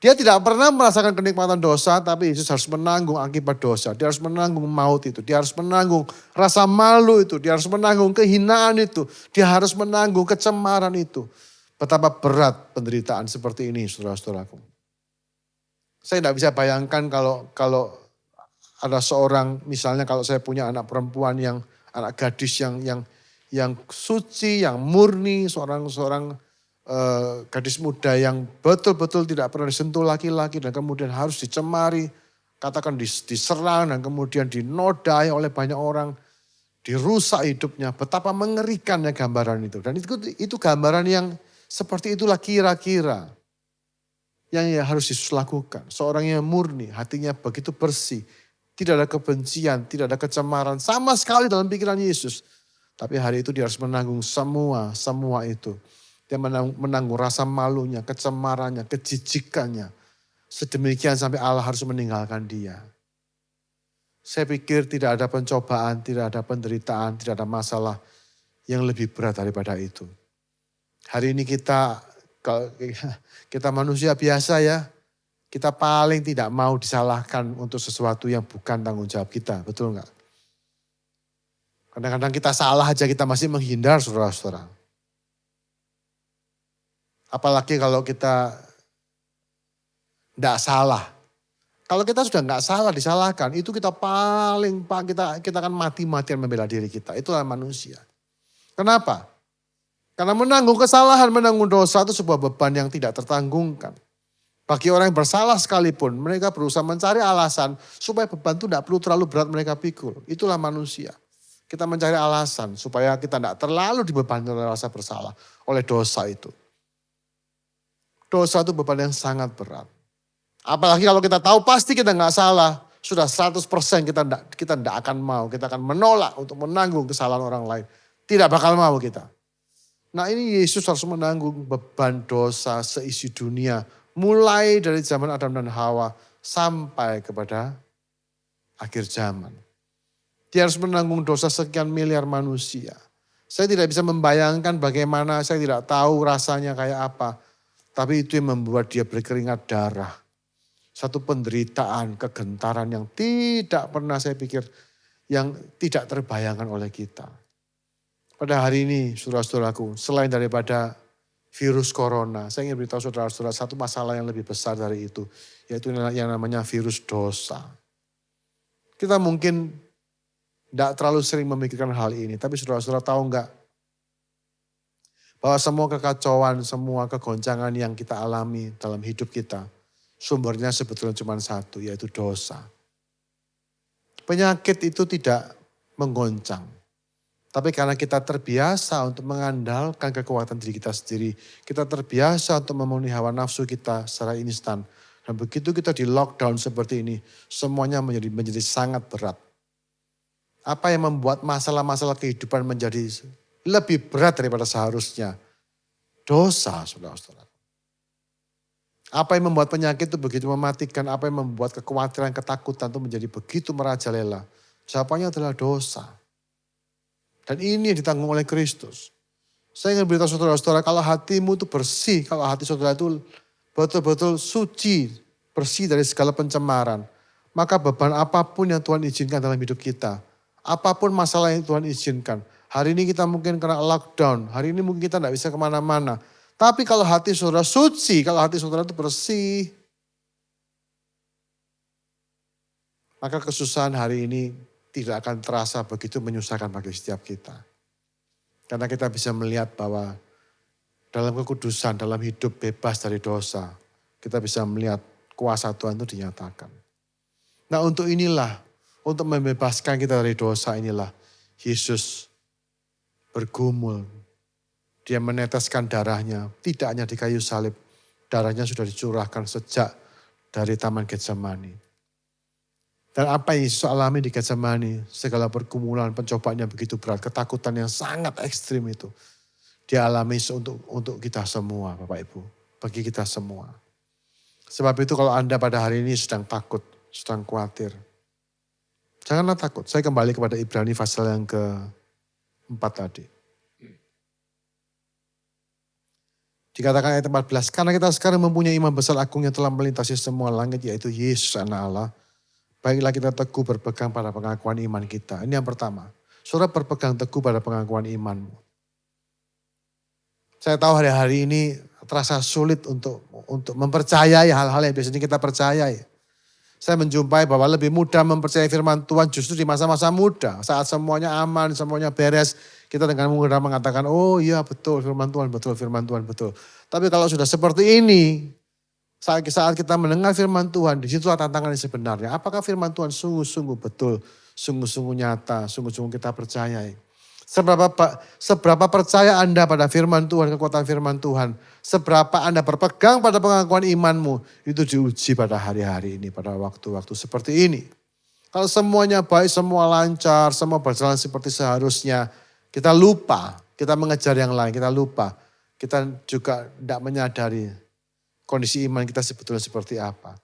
Dia tidak pernah merasakan kenikmatan dosa, tapi Yesus harus menanggung akibat dosa. Dia harus menanggung maut itu. Dia harus menanggung rasa malu itu. Dia harus menanggung kehinaan itu. Dia harus menanggung kecemaran itu. Betapa berat penderitaan seperti ini, saudara-saudaraku. Saya tidak bisa bayangkan kalau ada seorang, misalnya kalau saya punya anak perempuan anak gadis yang suci, yang murni, seorang gadis muda yang betul-betul tidak pernah disentuh laki-laki dan kemudian harus dicemari, katakan diserang dan kemudian dinodai oleh banyak orang, dirusak hidupnya. Betapa mengerikannya gambaran itu. Dan itu gambaran yang seperti itulah kira-kira yang harus Yesus lakukan. Seorang yang murni, hatinya begitu bersih, tidak ada kebencian, tidak ada kecemaran sama sekali dalam pikiran Yesus. Tapi hari itu dia harus menanggung semua itu. Dia menanggung rasa malunya, kecemarannya, kejijikannya. Sedemikian sampai Allah harus meninggalkan dia. Saya pikir tidak ada pencobaan, tidak ada penderitaan, tidak ada masalah yang lebih berat daripada itu. Hari ini kita manusia biasa ya, kita paling tidak mau disalahkan untuk sesuatu yang bukan tanggung jawab kita, betul enggak? Kadang-kadang kita salah aja kita masih menghindar, saudara-saudara. Apalagi kalau kita tidak salah. Kalau kita sudah nggak salah disalahkan, itu kita akan mati-matian membela diri kita. Itulah manusia. Kenapa? Karena menanggung kesalahan, menanggung dosa itu sebuah beban yang tidak tertanggungkan. Bagi orang yang bersalah sekalipun, mereka berusaha mencari alasan supaya beban itu tidak perlu terlalu berat mereka pikul. Itulah manusia. Kita mencari alasan supaya kita tidak terlalu dibebani oleh rasa bersalah, oleh dosa itu. Dosa itu beban yang sangat berat. Apalagi kalau kita tahu pasti kita nggak salah, sudah 100% kita tidak akan mau, kita akan menolak untuk menanggung kesalahan orang lain. Tidak bakal mau kita. Nah ini Yesus harus menanggung beban dosa seisi dunia, mulai dari zaman Adam dan Hawa sampai kepada akhir zaman. Dia harus menanggung dosa sekian miliar manusia. Saya tidak bisa membayangkan bagaimana, saya tidak tahu rasanya kayak apa. Tapi itu yang membuat dia berkeringat darah. Satu penderitaan, kegentaran yang tidak pernah saya pikir, yang tidak terbayangkan oleh kita. Pada hari ini, saudara-saudaraku, selain daripada virus corona, saya ingin beritahu saudara-saudara satu masalah yang lebih besar dari itu, yaitu yang namanya virus dosa. Kita mungkin tidak terlalu sering memikirkan hal ini, tapi saudara-saudara tahu enggak? Bahwa semua kekacauan, semua kegoncangan yang kita alami dalam hidup kita, sumbernya sebetulnya cuma satu, yaitu dosa. Penyakit itu tidak menggoncang. Tapi karena kita terbiasa untuk mengandalkan kekuatan diri kita sendiri, kita terbiasa untuk memenuhi hawa nafsu kita secara instan. Dan begitu kita di lockdown seperti ini, semuanya menjadi sangat berat. Apa yang membuat masalah-masalah kehidupan menjadi lebih berat daripada seharusnya? Dosa, saudara-saudara. Apa yang membuat penyakit itu begitu mematikan, apa yang membuat kekhawatiran, ketakutan itu menjadi begitu merajalela? Jawabannya adalah dosa. Dan ini yang ditanggung oleh Kristus. Saya ingin beritahu saudara-saudara, kalau hatimu itu bersih, kalau hati saudara itu betul-betul suci, bersih dari segala pencemaran, maka beban apapun yang Tuhan izinkan dalam hidup kita, apapun masalah yang Tuhan izinkan, hari ini kita mungkin kena lockdown, hari ini mungkin kita tidak bisa kemana-mana. Tapi kalau hati saudara suci, kalau hati saudara itu bersih, maka kesusahan hari ini tidak akan terasa begitu menyusahkan bagi setiap kita. Karena kita bisa melihat bahwa dalam kekudusan, dalam hidup bebas dari dosa, kita bisa melihat kuasa Tuhan itu dinyatakan. Nah untuk inilah, untuk membebaskan kita dari dosa inilah, Yesus bergumul. Dia meneteskan darahnya, tidak hanya di kayu salib, darahnya sudah dicurahkan sejak dari Taman Getsemani. Dan apa yang Yesus alami di Getsemani, segala pergumulan, pencobaan yang begitu berat, ketakutan yang sangat ekstrim itu, dia alami untuk kita semua, Bapak Ibu, bagi kita semua. Sebab itu kalau Anda pada hari ini sedang takut, sedang khawatir, janganlah takut. Saya kembali kepada Ibrani pasal yang ke-4 tadi. Dikatakan ayat 14, karena kita sekarang mempunyai imam besar agung yang telah melintasi semua langit, yaitu Yesus anak Allah. Baiklah kita teguh berpegang pada pengakuan iman kita. Ini yang pertama. Saudara berpegang teguh pada pengakuan imanmu. Saya tahu hari-hari ini terasa sulit untuk mempercayai hal-hal yang biasanya kita percayai. Saya menjumpai bahwa lebih mudah mempercayai firman Tuhan justru di masa-masa muda. Saat semuanya aman, semuanya beres. Kita dengan mudah mengatakan, oh iya betul firman Tuhan, betul firman Tuhan, betul. Tapi kalau sudah seperti ini, saat kita mendengar firman Tuhan, di situlah tantangan yang sebenarnya. Apakah firman Tuhan sungguh-sungguh betul, sungguh-sungguh nyata, sungguh-sungguh kita percayai. Seberapa percaya Anda pada firman Tuhan, kekuatan firman Tuhan. Seberapa Anda berpegang pada pengakuan imanmu, itu diuji pada hari-hari ini, pada waktu-waktu seperti ini. Kalau semuanya baik, semua lancar, semua berjalan seperti seharusnya, kita lupa, kita mengejar yang lain, kita lupa. Kita juga tidak menyadari kondisi iman kita sebetulnya seperti apa.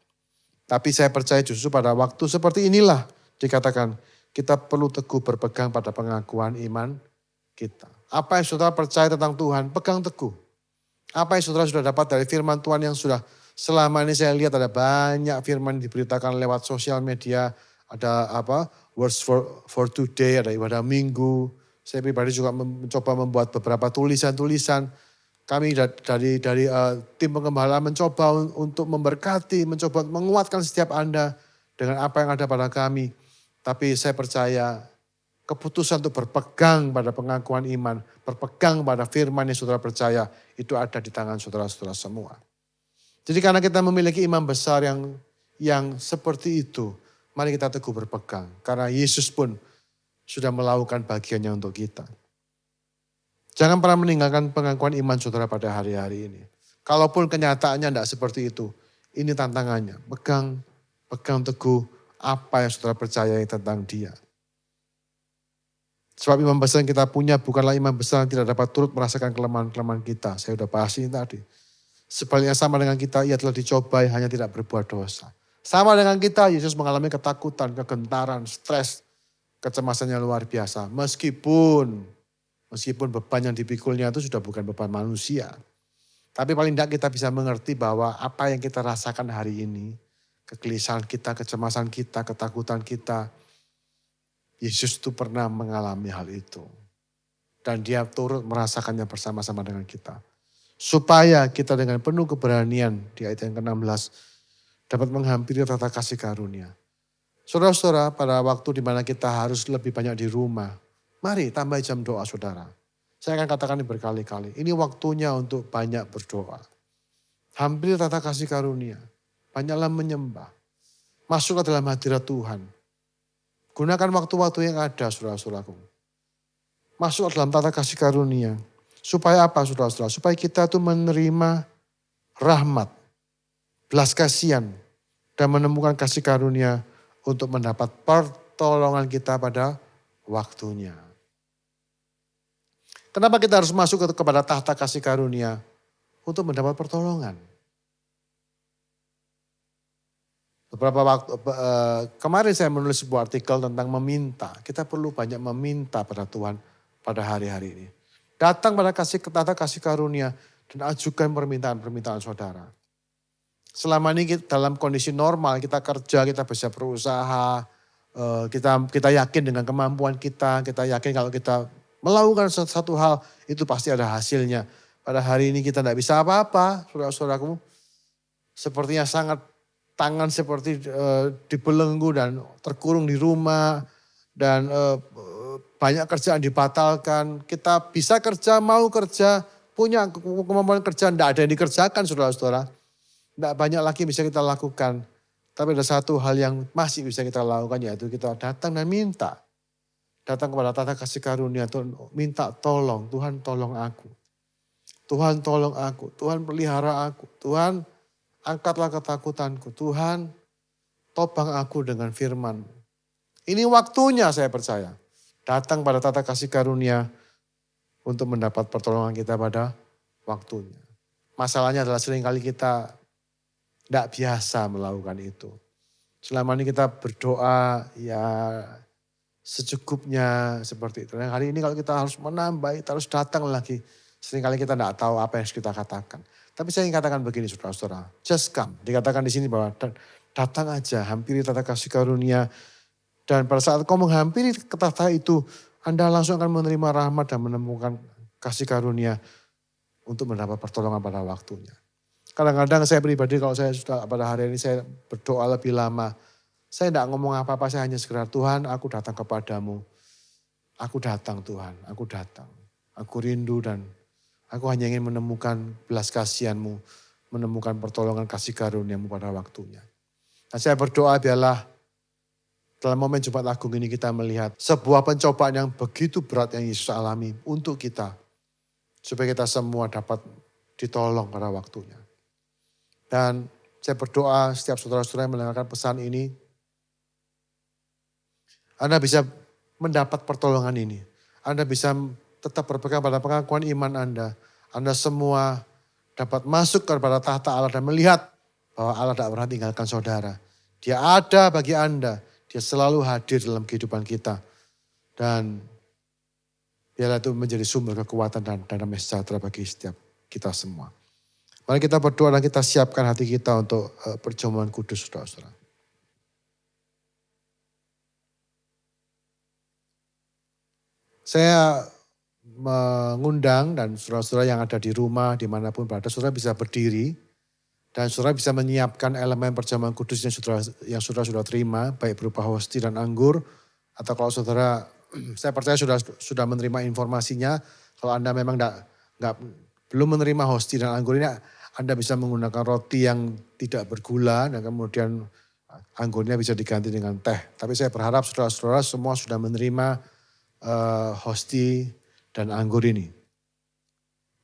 Tapi saya percaya justru pada waktu seperti inilah dikatakan kita perlu teguh berpegang pada pengakuan iman kita. Apa yang saudara percaya tentang Tuhan, pegang teguh. Apa yang saudara sudah dapat dari firman Tuhan yang sudah selama ini saya lihat ada banyak firman diberitakan lewat sosial media. Ada words for today, ada ibadah minggu. Saya pribadi juga mencoba membuat beberapa tulisan-tulisan. Kami dari tim penggembala mencoba untuk memberkati, mencoba menguatkan setiap Anda dengan apa yang ada pada kami. Tapi saya percaya keputusan untuk berpegang pada pengakuan iman, berpegang pada firman yang saudara percaya, itu ada di tangan saudara-saudara semua. Jadi karena kita memiliki imam besar yang seperti itu, mari kita teguh berpegang. Karena Yesus pun sudah melakukan bagiannya untuk kita. Jangan pernah meninggalkan pengakuan iman saudara pada hari-hari ini. Kalaupun kenyataannya tidak seperti itu, ini tantangannya. Pegang teguh apa yang saudara percayai tentang dia. Sebab imam besar yang kita punya bukanlah imam besar yang tidak dapat turut merasakan kelemahan-kelemahan kita. Saya sudah bahas ini tadi. Sebaliknya sama dengan kita, ia telah dicobai hanya tidak berbuat dosa. Sama dengan kita, Yesus mengalami ketakutan, kegentaran, stres, kecemasannya luar biasa. Meskipun beban yang dipikulnya itu sudah bukan beban manusia. Tapi paling tidak kita bisa mengerti bahwa apa yang kita rasakan hari ini, kegelisahan kita, kecemasan kita, ketakutan kita, Yesus itu pernah mengalami hal itu. Dan dia turut merasakannya bersama-sama dengan kita. Supaya kita dengan penuh keberanian di ayat yang ke-16 dapat menghampiri tata kasih karunia. Saudara-saudara, pada waktu di mana kita harus lebih banyak di rumah, mari tambah jam doa saudara. Saya akan katakan ini berkali-kali. Ini waktunya untuk banyak berdoa. Hampir tata kasih karunia. Banyaklah menyembah. Masuk ke dalam hadirat Tuhan. Gunakan waktu-waktu yang ada saudara-saudaraku. Masuk ke dalam tata kasih karunia. Supaya apa saudara-saudara? Supaya kita itu menerima rahmat, belas kasihan, dan menemukan kasih karunia untuk mendapat pertolongan kita pada waktunya. Kenapa kita harus masuk kepada tahta kasih karunia? Untuk mendapat pertolongan. Beberapa waktu kemarin saya menulis sebuah artikel tentang meminta. Kita perlu banyak meminta pada Tuhan pada hari-hari ini. Datang pada tahta kasih karunia dan ajukan permintaan-permintaan saudara. Selama ini dalam kondisi normal kita kerja, kita bisa berusaha, kita yakin dengan kemampuan kita yakin kalau kita melakukan satu hal itu pasti ada hasilnya. Pada hari ini kita tidak bisa apa-apa, saudara-saudaraku. Sepertinya sangat tangan seperti dibelenggu dan terkurung di rumah dan banyak kerjaan dibatalkan, kita bisa kerja, mau kerja, punya kemampuan kerja, tidak ada yang dikerjakan saudara-saudara. Tidak banyak lagi bisa kita lakukan. Tapi ada satu hal yang masih bisa kita lakukan, yaitu kita datang dan minta. Datang kepada tata kasih karunia, minta tolong, Tuhan tolong aku. Tuhan tolong aku, Tuhan pelihara aku, Tuhan angkatlah ketakutanku, Tuhan topang aku dengan firman. Ini waktunya saya percaya. Datang pada tata kasih karunia untuk mendapat pertolongan kita pada waktunya. Masalahnya adalah seringkali kita tidak biasa melakukan itu. Selama ini kita berdoa ya secukupnya seperti itu. Dan hari ini kalau kita harus menambah, kita harus datang lagi. Seringkali kita tidak tahu apa yang harus kita katakan. Tapi saya ingin katakan begini saudara-saudara. Just come. Dikatakan di sini bahwa datang aja, hampiri tata kasih karunia. Dan pada saat kau menghampiri tata itu, Anda langsung akan menerima rahmat dan menemukan kasih karunia untuk mendapat pertolongan pada waktunya. Kadang-kadang saya pribadi kalau saya sudah pada hari ini saya berdoa lebih lama. Saya tidak ngomong apa-apa, saya hanya sekedar Tuhan aku datang kepadamu. Aku datang Tuhan, aku datang. Aku rindu dan aku hanya ingin menemukan belas kasihan-Mu, menemukan pertolongan kasih karunia-Mu pada waktunya. Dan saya berdoa biarlah dalam momen Jumat Agung ini kita melihat sebuah pencobaan yang begitu berat yang Yesus alami untuk kita. Supaya kita semua dapat ditolong pada waktunya. Dan saya berdoa setiap saudara-saudara yang mendengarkan pesan ini, Anda bisa mendapat pertolongan ini. Anda bisa tetap berpegang pada pengakuan iman Anda. Anda semua dapat masuk kepada tahta Allah dan melihat bahwa Allah tidak pernah tinggalkan saudara. Dia ada bagi Anda. Dia selalu hadir dalam kehidupan kita. Dan biarlah itu menjadi sumber kekuatan dan damai sejahtera bagi setiap kita semua. Mari kita berdoa dan kita siapkan hati kita untuk perjamuan kudus, saudara-saudara. Saya mengundang dan saudara-saudara yang ada di rumah, dimanapun berada, saudara bisa berdiri. Dan saudara bisa menyiapkan elemen perjamuan kudus yang saudara sudah terima, baik berupa hosti dan anggur. Atau kalau saudara, saya percaya sudah menerima informasinya. Kalau Anda memang belum menerima hosti dan anggur ini, Anda bisa menggunakan roti yang tidak bergula dan kemudian anggurnya bisa diganti dengan teh. Tapi saya berharap saudara-saudara semua sudah menerima hosti dan anggur ini.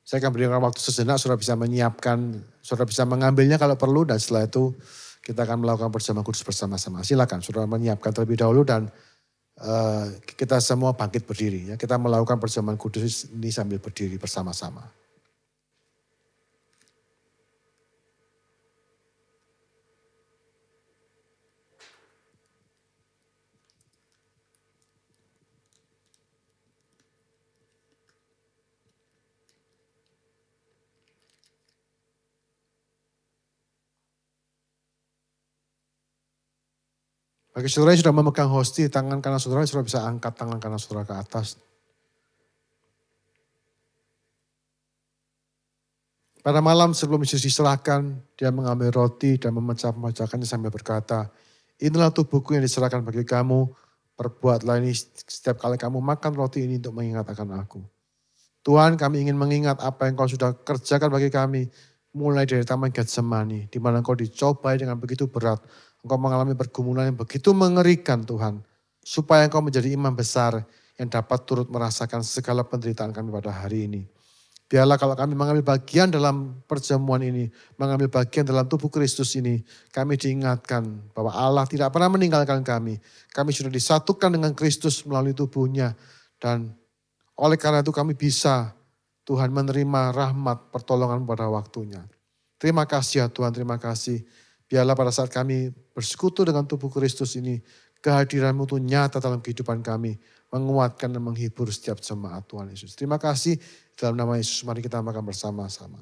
Saya akan berikan waktu sejenak, saudara bisa menyiapkan, saudara bisa mengambilnya kalau perlu dan setelah itu kita akan melakukan perjamuan kudus bersama-sama. Silakan saudara menyiapkan terlebih dahulu dan kita semua bangkit berdiri. Ya. Kita melakukan perjamuan kudus ini sambil berdiri bersama-sama. Bagi saudara yang sudah memegang hosti, tangan kanan saudara bisa angkat tangan kanan saudara ke atas. Pada malam sebelum Yesus diserahkan, dia mengambil roti dan memecah-mecahkannya sambil berkata, inilah tubuhku yang diserahkan bagi kamu, perbuatlah ini setiap kali kamu makan roti ini untuk mengingat akan aku. Tuhan, kami ingin mengingat apa yang kau sudah kerjakan bagi kami, mulai dari Taman Getsemani, di mana kau dicobai dengan begitu berat. Engkau mengalami pergumulan yang begitu mengerikan Tuhan. Supaya engkau menjadi imam besar yang dapat turut merasakan segala penderitaan kami pada hari ini. Biarlah kalau kami mengambil bagian dalam perjamuan ini, mengambil bagian dalam tubuh Kristus ini, kami diingatkan bahwa Allah tidak pernah meninggalkan kami. Kami sudah disatukan dengan Kristus melalui tubuhnya. Dan oleh karena itu kami bisa Tuhan menerima rahmat pertolongan pada waktunya. Terima kasih ya Tuhan, terima kasih. Biarlah pada saat kami bersekutu dengan tubuh Kristus ini, kehadiran-Mu itu nyata dalam kehidupan kami, menguatkan dan menghibur setiap jemaat Tuhan Yesus. Terima kasih, dalam nama Yesus mari kita makan bersama-sama.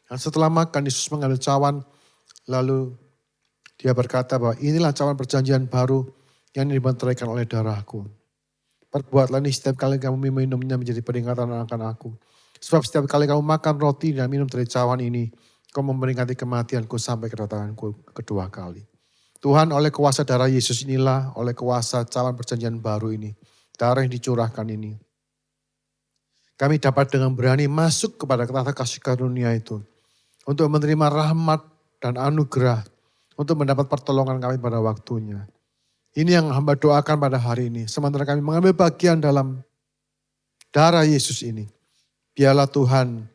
Dan setelah makan, Yesus mengambil cawan, lalu dia berkata bahwa inilah cawan perjanjian baru yang dibenteraikan oleh darahku. Perbuatlah ini setiap kali kamu minumnya menjadi peringatan akan aku. Sebab setiap kali kamu makan roti dan minum dari cawan ini, kau memperingati kematianku sampai kedatanganku kedua kali. Tuhan, oleh kuasa darah Yesus inilah, oleh kuasa cawan perjanjian baru ini, darah yang dicurahkan ini, kami dapat dengan berani masuk kepada tahta kasih karunia itu, untuk menerima rahmat dan anugerah, untuk mendapat pertolongan kami pada waktunya. Ini yang hamba doakan pada hari ini, sementara kami mengambil bagian dalam darah Yesus ini. Biarlah Tuhan,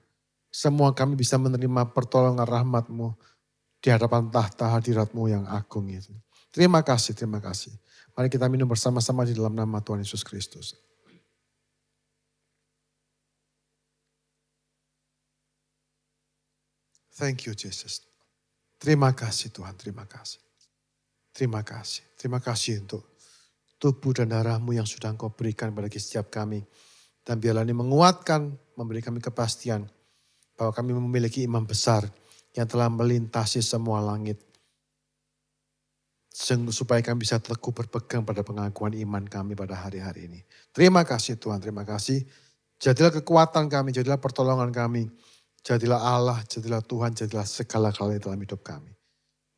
semua kami bisa menerima pertolongan rahmat-Mu di hadapan tahta hadirat-Mu yang agung itu. Terima kasih, terima kasih. Mari kita minum bersama-sama di dalam nama Tuhan Yesus Kristus. Thank you Jesus. Terima kasih Tuhan, terima kasih. Terima kasih. Terima kasih untuk tubuh dan darah-Mu yang sudah Engkau berikan bagi setiap kami. Dan biarlah ini menguatkan, memberi kami kepastian bahwa kami memiliki imam besar yang telah melintasi semua langit. Supaya kami bisa teguh berpegang pada pengakuan iman kami pada hari-hari ini. Terima kasih Tuhan, terima kasih. Jadilah kekuatan kami, jadilah pertolongan kami. Jadilah Allah, jadilah Tuhan, jadilah segala galanya dalam hidup kami.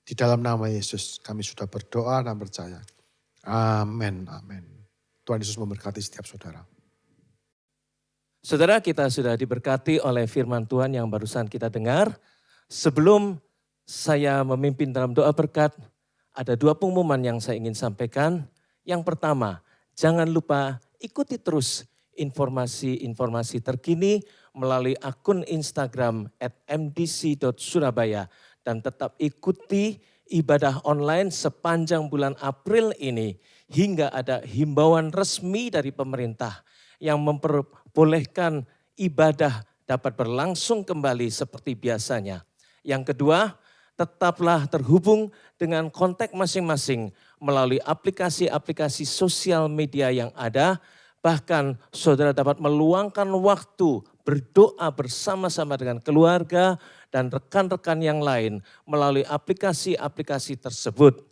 Di dalam nama Yesus kami sudah berdoa dan percaya. Amin, amin. Tuhan Yesus memberkati setiap saudara. Saudara, kita sudah diberkati oleh firman Tuhan yang barusan kita dengar. Sebelum saya memimpin dalam doa berkat, ada 2 pengumuman yang saya ingin sampaikan. Yang pertama, jangan lupa ikuti terus informasi-informasi terkini melalui akun Instagram @mdc.surabaya dan tetap ikuti ibadah online sepanjang bulan April ini hingga ada himbauan resmi dari pemerintah yang memperbolehkan ibadah dapat berlangsung kembali seperti biasanya. Yang kedua, tetaplah terhubung dengan kontak masing-masing melalui aplikasi-aplikasi sosial media yang ada. Bahkan saudara dapat meluangkan waktu berdoa bersama-sama dengan keluarga dan rekan-rekan yang lain melalui aplikasi-aplikasi tersebut.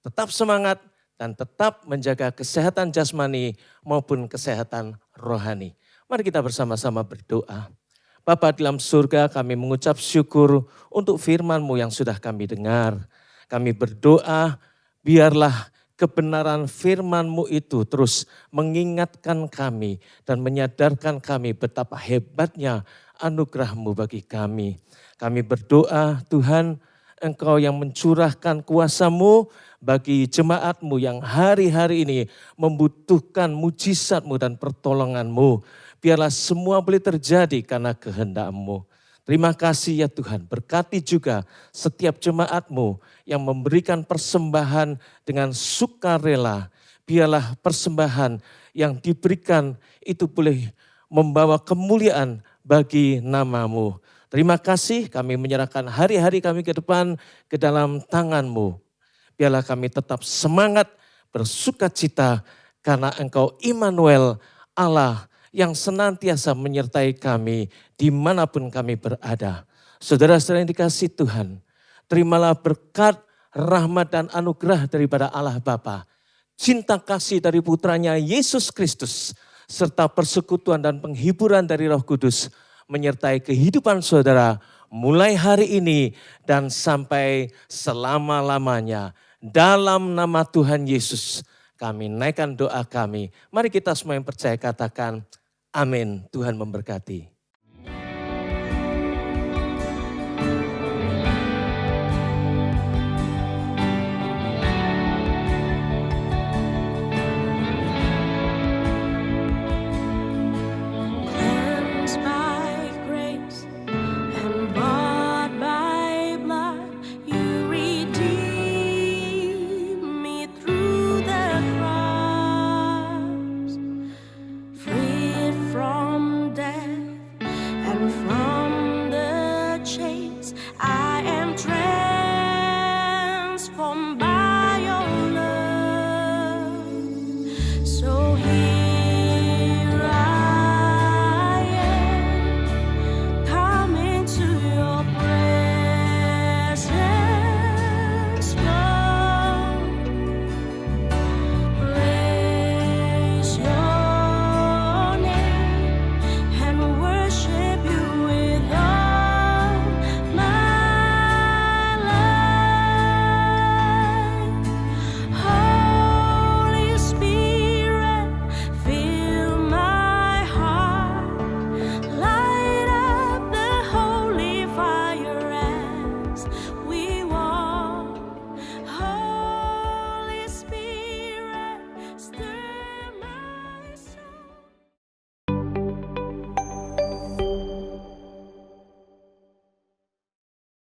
Tetap semangat dan tetap menjaga kesehatan jasmani maupun kesehatan rohani. Mari kita bersama-sama berdoa. Bapa dalam surga, kami mengucap syukur untuk firman-Mu yang sudah kami dengar. Kami berdoa biarlah kebenaran firman-Mu itu terus mengingatkan kami dan menyadarkan kami betapa hebatnya anugerah-Mu bagi kami. Kami berdoa Tuhan, Engkau yang mencurahkan kuasa-Mu bagi jemaat-Mu yang hari-hari ini membutuhkan mujizat-Mu dan pertolongan-Mu. Biarlah semua boleh terjadi karena kehendak-Mu. Terima kasih ya Tuhan, berkati juga setiap jemaat-Mu yang memberikan persembahan dengan sukarela. Biarlah persembahan yang diberikan itu boleh membawa kemuliaan bagi nama-Mu. Terima kasih, kami menyerahkan hari-hari kami ke depan ke dalam tangan-Mu. Biarlah kami tetap semangat, bersukacita karena Engkau Immanuel, Allah yang senantiasa menyertai kami dimanapun kami berada. Saudara-saudara yang dikasihi Tuhan, terimalah berkat, rahmat dan anugerah daripada Allah Bapa, cinta kasih dari putranya Yesus Kristus, serta persekutuan dan penghiburan dari Roh Kudus menyertai kehidupan saudara mulai hari ini dan sampai selama-lamanya. Dalam nama Tuhan Yesus kami naikkan doa kami. Mari kita semua yang percaya katakan amin. Tuhan memberkati.